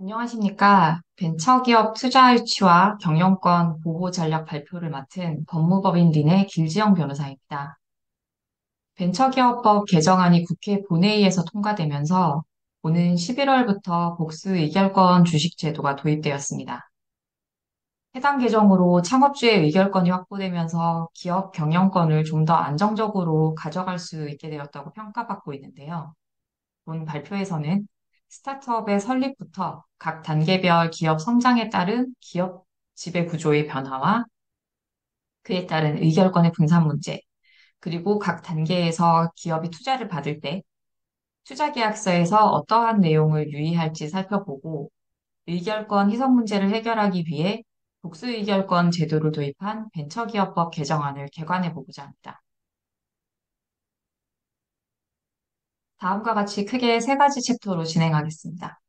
안녕하십니까. 벤처기업 투자 유치와 경영권 보호 전략 발표를 맡은 법무법인린의 길지영 변호사입니다. 벤처기업법 개정안이 국회 본회의에서 통과되면서 오는 11월부터 복수 의결권 주식 제도가 도입되었습니다. 해당 개정으로 창업주의 의결권이 확보되면서 기업 경영권을 좀 더 안정적으로 가져갈 수 있게 되었다고 평가받고 있는데요. 본 발표에서는 스타트업의 설립부터 각 단계별 기업 성장에 따른 기업 지배 구조의 변화와 그에 따른 의결권의 분산 문제, 그리고 각 단계에서 기업이 투자를 받을 때 투자 계약서에서 어떠한 내용을 유의할지 살펴보고 의결권 희석 문제를 해결하기 위해 복수 의결권 제도를 도입한 벤처기업법 개정안을 개관해 보고자 합니다. 다음과 같이 크게 세 가지 챕터로 진행하겠습니다.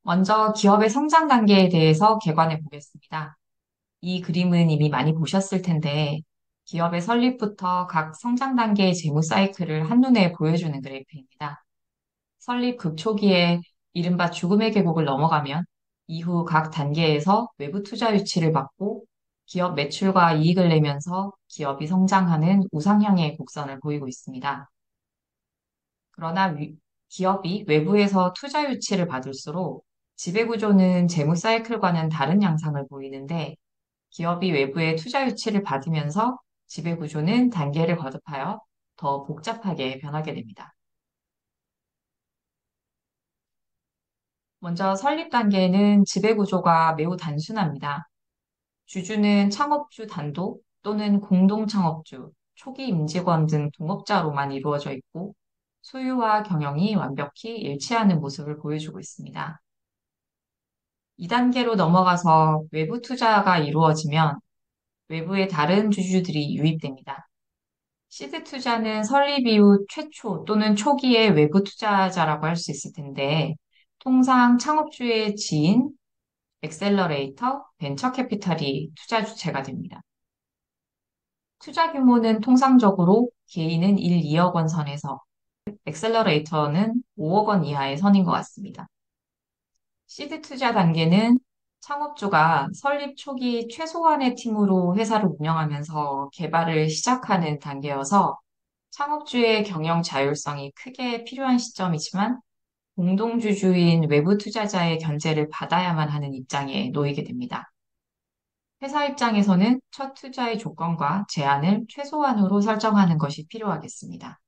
먼저 기업의 성장 단계에 대해서 개관해 보겠습니다. 이 그림은 이미 많이 보셨을 텐데, 기업의 설립부터 각 성장 단계의 재무 사이클을 한눈에 보여주는 그래프입니다. 설립 극초기에 이른바 죽음의 계곡을 넘어가면 이후 각 단계에서 외부 투자 유치를 받고 기업 매출과 이익을 내면서 기업이 성장하는 우상향의 곡선을 보이고 있습니다. 그러나 기업이 외부에서 투자 유치를 받을수록 지배구조는 재무 사이클과는 다른 양상을 보이는데 기업이 외부의 투자 유치를 받으면서 지배구조는 단계를 거듭하여 더 복잡하게 변하게 됩니다. 먼저 설립 단계에는 지배구조가 매우 단순합니다. 주주는 창업주 단독 또는 공동 창업주, 초기 임직원 등 동업자로만 이루어져 있고 소유와 경영이 완벽히 일치하는 모습을 보여주고 있습니다. 2단계로 넘어가서 외부 투자가 이루어지면 외부의 다른 주주들이 유입됩니다. 시드 투자는 설립 이후 최초 또는 초기의 외부 투자자라고 할 수 있을 텐데, 통상 창업주의 지인, 엑셀러레이터, 벤처 캐피탈이 투자 주체가 됩니다. 투자 규모는 통상적으로 개인은 1, 2억 원 선에서, 엑셀러레이터는 5억 원 이하의 선인 것 같습니다. 시드 투자 단계는 창업주가 설립 초기 최소한의 팀으로 회사를 운영하면서 개발을 시작하는 단계여서 창업주의 경영 자율성이 크게 필요한 시점이지만 공동주주인 외부 투자자의 견제를 받아야만 하는 입장에 놓이게 됩니다. 회사 입장에서는 첫 투자의 조건과 제한을 최소한으로 설정하는 것이 필요하겠습니다.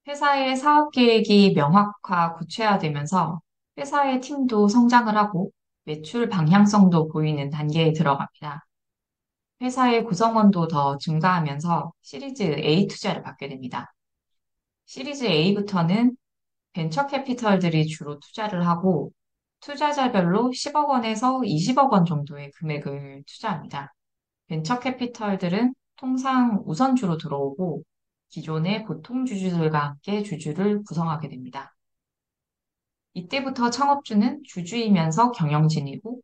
회사의 사업 계획이 명확화, 구체화되면서 회사의 팀도 성장을 하고 매출 방향성도 보이는 단계에 들어갑니다. 회사의 구성원도 더 증가하면서 시리즈 A 투자를 받게 됩니다. 시리즈 A부터는 벤처 캐피털들이 주로 투자를 하고 투자자별로 10억 원에서 20억 원 정도의 금액을 투자합니다. 벤처 캐피털들은 통상 우선주로 들어오고 기존의 보통 주주들과 함께 주주를 구성하게 됩니다. 이때부터 창업주는 주주이면서 경영진이고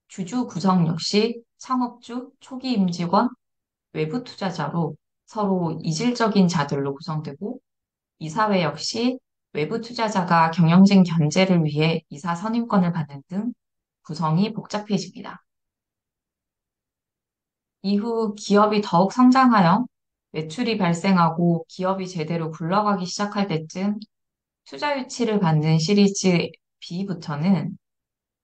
주주 구성 역시 창업주, 초기 임직원, 외부 투자자로 서로 이질적인 자들로 구성되고 이사회 역시 외부 투자자가 경영진 견제를 위해 이사 선임권을 받는 등 구성이 복잡해집니다. 이후 기업이 더욱 성장하여 매출이 발생하고 기업이 제대로 굴러가기 시작할 때쯤 투자 유치를 받는 시리즈 B부터는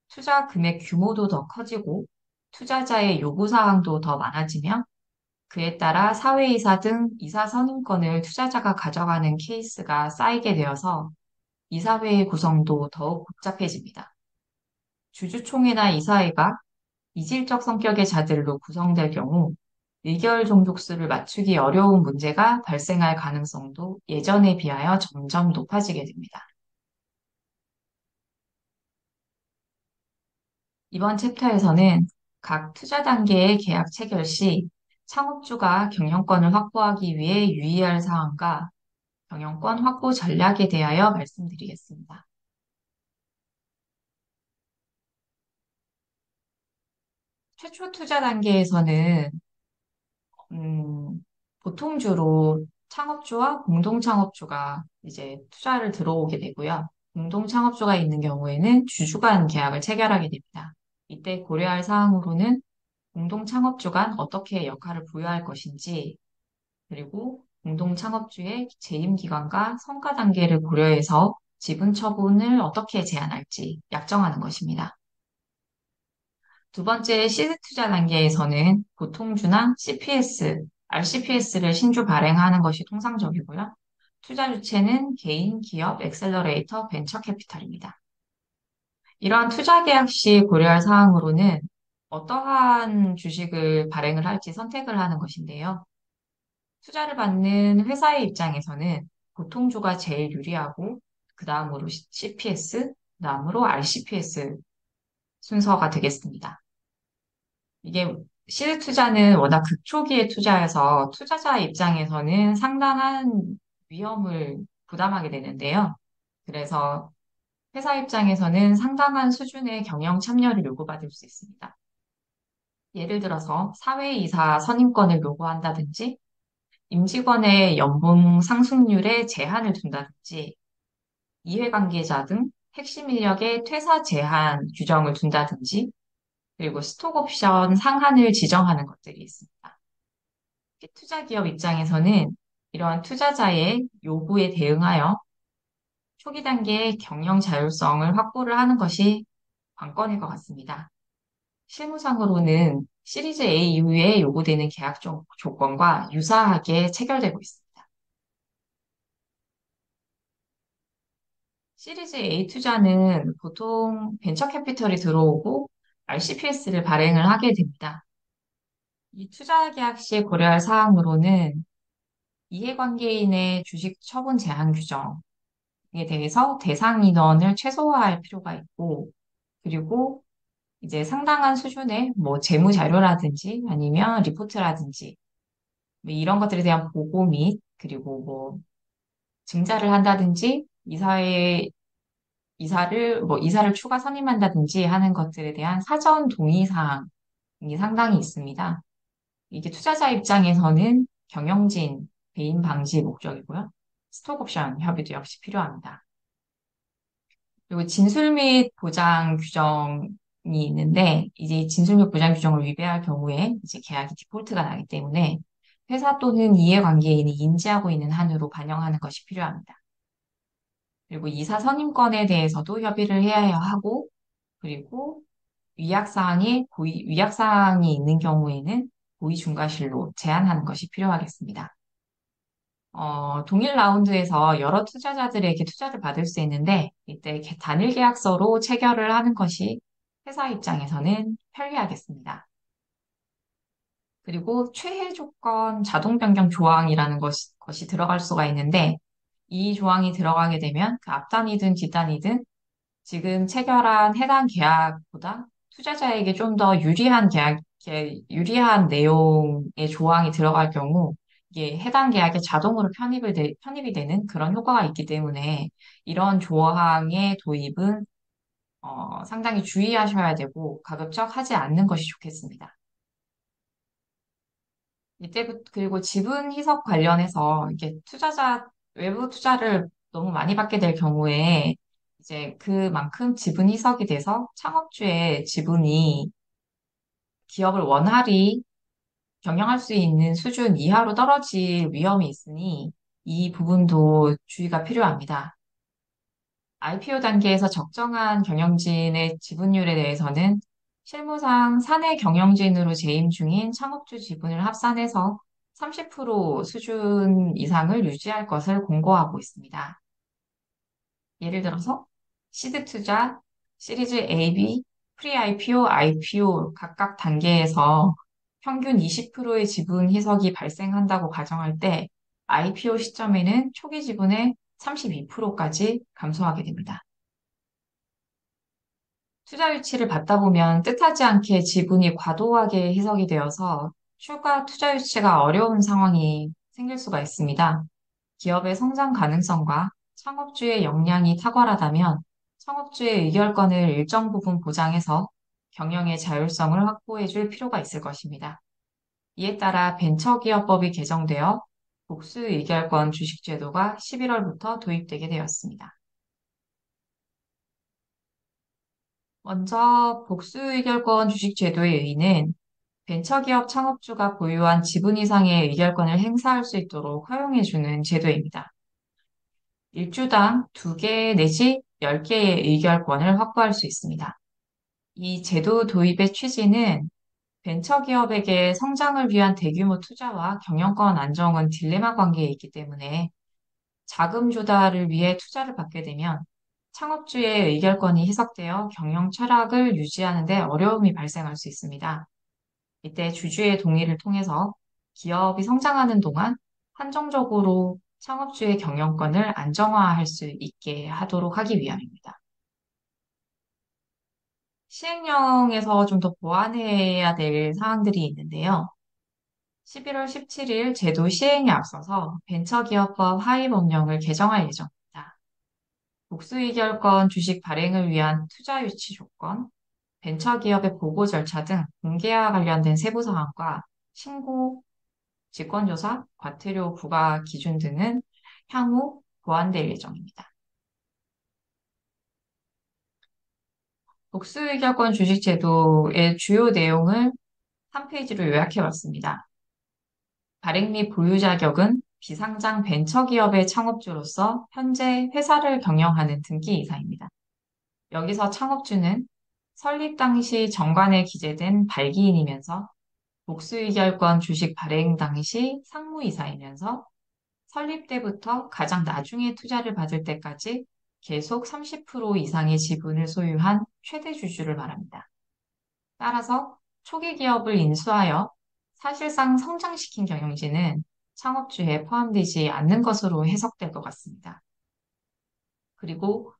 투자 금액 규모도 더 커지고 투자자의 요구 사항도 더 많아지며 그에 따라 사회이사 등 이사 선임권을 투자자가 가져가는 케이스가 쌓이게 되어서 이사회의 구성도 더욱 복잡해집니다. 주주총회나 이사회가 이질적 성격의 자들로 구성될 경우 의결 종족수를 맞추기 어려운 문제가 발생할 가능성도 예전에 비하여 점점 높아지게 됩니다. 이번 챕터에서는 각 투자 단계의 계약 체결 시 창업주가 경영권을 확보하기 위해 유의할 사항과 경영권 확보 전략에 대하여 말씀드리겠습니다. 최초 투자 단계에서는 음, 보통주로 창업주와 공동창업주가 이제 투자를 들어오게 되고요. 공동창업주가 있는 경우에는 주주 간 계약을 체결하게 됩니다. 이때 고려할 사항으로는 공동창업주 간 어떻게 역할을 부여할 것인지, 그리고 공동창업주의 재임 기간과 성과 단계를 고려해서 지분 처분을 어떻게 제한할지 약정하는 것입니다. 두 번째 시드 투자 단계에서는 보통주나 CPS, RCPS를 신주 발행하는 것이 통상적이고요. 투자 주체는 개인, 기업, 엑셀러레이터, 벤처 캐피탈입니다. 이러한 투자 계약 시 고려할 사항으로는 어떠한 주식을 발행을 할지 선택을 하는 것인데요. 투자를 받는 회사의 입장에서는 보통주가 제일 유리하고, 그 다음으로 CPS, 그 다음으로 RCPS 순서가 되겠습니다. 이게 시드 투자는 워낙 극초기의 투자여서 투자자 입장에서는 상당한 위험을 부담하게 되는데요. 그래서 회사 입장에서는 상당한 수준의 경영 참여를 요구받을 수 있습니다. 예를 들어서 사회이사 선임권을 요구한다든지, 임직원의 연봉 상승률에 제한을 둔다든지, 이해관계자 등 핵심 인력의 퇴사 제한 규정을 둔다든지, 그리고 스톡옵션 상한을 지정하는 것들이 있습니다. 투자 기업 입장에서는 이러한 투자자의 요구에 대응하여 초기 단계의 경영 자율성을 확보를 하는 것이 관건일 것 같습니다. 실무상으로는 시리즈 A 이후에 요구되는 계약 조건과 유사하게 체결되고 있습니다. 시리즈 A 투자는 보통 벤처 캐피털이 들어오고 RCPS를 발행을 하게 됩니다. 이 투자 계약 시 고려할 사항으로는 이해관계인의 주식 처분 제한 규정에 대해서 대상 인원을 최소화할 필요가 있고, 그리고 이제 상당한 수준의 뭐 재무 자료라든지 아니면 리포트라든지 뭐 이런 것들에 대한 보고 및, 그리고 뭐 증자를 한다든지 이사를 추가 선임한다든지 하는 것들에 대한 사전 동의 사항이 상당히 있습니다. 이게 투자자 입장에서는 경영진 배임 방지 목적이고요. 스톡옵션 협의도 역시 필요합니다. 그리고 진술 및 보장 규정이 있는데, 이제 진술 및 보장 규정을 위배할 경우에 이제 계약이 디폴트가 나기 때문에 회사 또는 이해관계인이 인지하고 있는 한으로 반영하는 것이 필요합니다. 그리고 이사 선임권에 대해서도 협의를 해야 하고, 그리고 위약사항이 있는 경우에는 고의 중과실로 제한하는 것이 필요하겠습니다. 동일 라운드에서 여러 투자자들에게 투자를 받을 수 있는데, 이때 단일 계약서로 체결을 하는 것이 회사 입장에서는 편리하겠습니다. 그리고 최혜 조건 자동 변경 조항이라는 것이 들어갈 수가 있는데, 이 조항이 들어가게 되면 그 앞단이든 뒷단이든 지금 체결한 해당 계약보다 투자자에게 좀 더 유리한 내용의 조항이 들어갈 경우 이게 해당 계약에 자동으로 편입이 되는 그런 효과가 있기 때문에 이런 조항의 도입은 상당히 주의하셔야 되고 가급적 하지 않는 것이 좋겠습니다. 이때부터 그리고 지분 희석 관련해서 이게 외부 투자를 너무 많이 받게 될 경우에 이제 그만큼 지분 희석이 돼서 창업주의 지분이 기업을 원활히 경영할 수 있는 수준 이하로 떨어질 위험이 있으니 이 부분도 주의가 필요합니다. IPO 단계에서 적정한 경영진의 지분율에 대해서는 실무상 사내 경영진으로 재임 중인 창업주 지분을 합산해서 30% 수준 이상을 유지할 것을 공고하고 있습니다. 예를 들어서 시드 투자, 시리즈 A, B, 프리-IPO, IPO 각각 단계에서 평균 20%의 지분 희석이 발생한다고 가정할 때 IPO 시점에는 초기 지분의 32%까지 감소하게 됩니다. 투자 유치를 받다 보면 뜻하지 않게 지분이 과도하게 희석이 되어서 추가 투자 유치가 어려운 상황이 생길 수가 있습니다. 기업의 성장 가능성과 창업주의 역량이 탁월하다면 창업주의 의결권을 일정 부분 보장해서 경영의 자율성을 확보해 줄 필요가 있을 것입니다. 이에 따라 벤처기업법이 개정되어 복수의결권 주식제도가 11월부터 도입되게 되었습니다. 먼저 복수의결권 주식제도의 의의는 벤처기업 창업주가 보유한 지분 이상의 의결권을 행사할 수 있도록 허용해주는 제도입니다. 일주당 2개 내지 10개의 의결권을 확보할 수 있습니다. 이 제도 도입의 취지는 벤처기업에게 성장을 위한 대규모 투자와 경영권 안정은 딜레마 관계에 있기 때문에 자금 조달을 위해 투자를 받게 되면 창업주의 의결권이 희석되어 경영 철학을 유지하는 데 어려움이 발생할 수 있습니다. 이때 주주의 동의를 통해서 기업이 성장하는 동안 한정적으로 창업주의 경영권을 안정화할 수 있게 하도록 하기 위함입니다. 시행령에서 좀 더 보완해야 될 사항들이 있는데요. 11월 17일 제도 시행에 앞서서 벤처기업법 하위법령을 개정할 예정입니다. 복수의결권 주식 발행을 위한 투자 유치 조건, 벤처기업의 보고 절차 등 공개와 관련된 세부 사항과 신고, 직권조사, 과태료 부과 기준 등은 향후 보완될 예정입니다. 복수의결권 주식제도의 주요 내용을 한 페이지로 요약해봤습니다. 발행 및 보유 자격은 비상장 벤처기업의 창업주로서 현재 회사를 경영하는 등기 이사입니다. 여기서 창업주는 설립 당시 정관에 기재된 발기인이면서 복수의결권 주식 발행 당시 상무이사이면서 설립 때부터 가장 나중에 투자를 받을 때까지 계속 30% 이상의 지분을 소유한 최대 주주를 말합니다. 따라서 초기 기업을 인수하여 사실상 성장시킨 경영진은 창업주에 포함되지 않는 것으로 해석될 것 같습니다. 그리고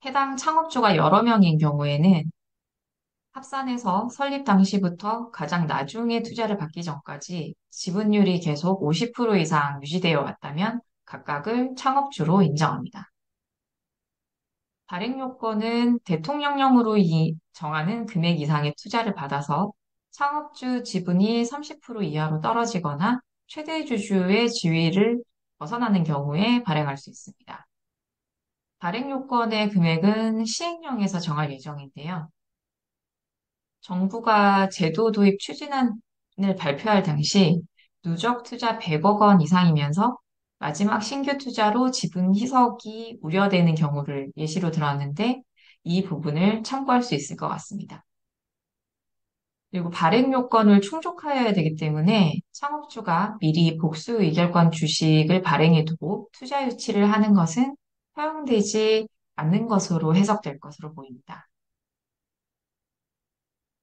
해당 창업주가 여러 명인 경우에는 합산해서 설립 당시부터 가장 나중에 투자를 받기 전까지 지분율이 계속 50% 이상 유지되어 왔다면 각각을 창업주로 인정합니다. 발행 요건은 대통령령으로 정하는 금액 이상의 투자를 받아서 창업주 지분이 30% 이하로 떨어지거나 최대 주주의 지위를 벗어나는 경우에 발행할 수 있습니다. 발행 요건의 금액은 시행령에서 정할 예정인데요. 정부가 제도 도입 추진안을 발표할 당시 누적 투자 100억 원 이상이면서 마지막 신규 투자로 지분 희석이 우려되는 경우를 예시로 들었는데 이 부분을 참고할 수 있을 것 같습니다. 그리고 발행 요건을 충족하여야 되기 때문에 창업주가 미리 복수 의결권 주식을 발행해 두고 투자 유치를 하는 것은 허용되지 않는 것으로 해석될 것으로 보입니다.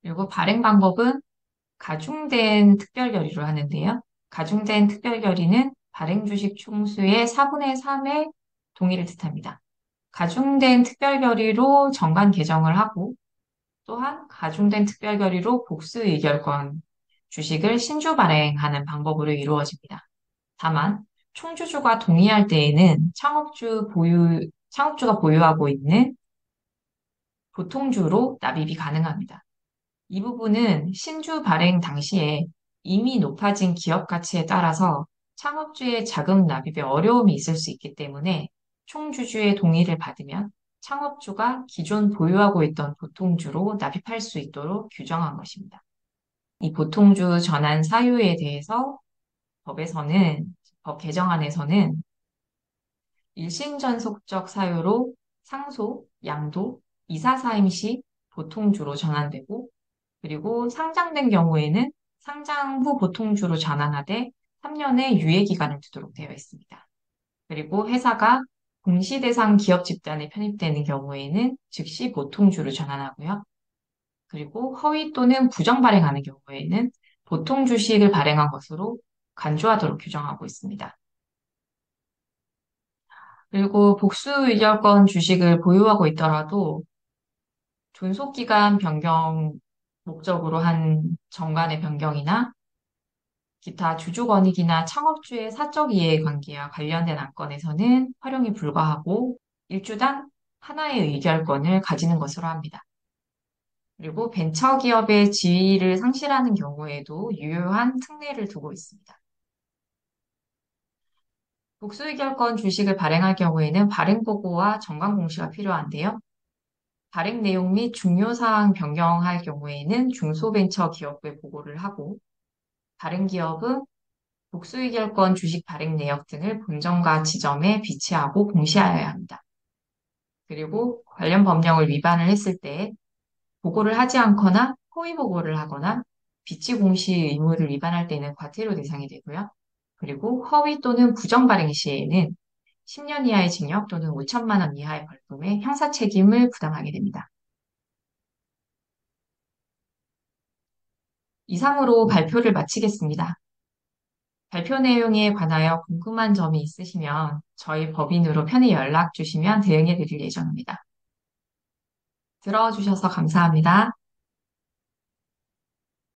그리고 발행 방법은 가중된 특별 결의로 하는데요. 가중된 특별 결의는 발행 주식 총수의 4분의 3의 동의를 뜻합니다. 가중된 특별 결의로 정관 개정을 하고 또한 가중된 특별 결의로 복수 의결권 주식을 신주 발행하는 방법으로 이루어집니다. 다만 총주주가 동의할 때에는 창업주가 보유하고 있는 보통주로 납입이 가능합니다. 이 부분은 신주 발행 당시에 이미 높아진 기업 가치에 따라서 창업주의 자금 납입에 어려움이 있을 수 있기 때문에 총주주의 동의를 받으면 창업주가 기존 보유하고 있던 보통주로 납입할 수 있도록 규정한 것입니다. 이 보통주 전환 사유에 대해서 법 개정안에서는 일신전속적 사유로 상소, 양도, 이사사임 시 보통주로 전환되고 그리고 상장된 경우에는 상장 후 보통주로 전환하되 3년의 유예 기간을 두도록 되어 있습니다. 그리고 회사가 공시 대상 기업 집단에 편입되는 경우에는 즉시 보통주로 전환하고요. 그리고 허위 또는 부정 발행하는 경우에는 보통 주식을 발행한 것으로 간주하도록 규정하고 있습니다. 그리고 복수 의결권 주식을 보유하고 있더라도 존속기간 변경 목적으로 한 정관의 변경이나 기타 주주권익이나 창업주의 사적 이해 관계와 관련된 안건에서는 활용이 불가하고 일주당 하나의 의결권을 가지는 것으로 합니다. 그리고 벤처기업의 지위를 상실하는 경우에도 유효한 특례를 두고 있습니다. 복수의결권 주식을 발행할 경우에는 발행보고와 정관공시가 필요한데요. 발행 내용 및 중요사항 변경할 경우에는 중소벤처기업에 보고를 하고, 발행기업은 복수의결권 주식 발행 내역 등을 본점과 지점에 비치하고 공시하여야 합니다. 그리고 관련 법령을 위반을 했을 때 보고를 하지 않거나 허위 보고를 하거나 비치 공시 의무를 위반할 때는 과태료 대상이 되고요. 그리고 허위 또는 부정 발행 시에는 10년 이하의 징역 또는 5천만 원 이하의 벌금의 형사 책임을 부담하게 됩니다. 이상으로 발표를 마치겠습니다. 발표 내용에 관하여 궁금한 점이 있으시면 저희 법인으로 편히 연락 주시면 대응해 드릴 예정입니다. 들어주셔서 감사합니다.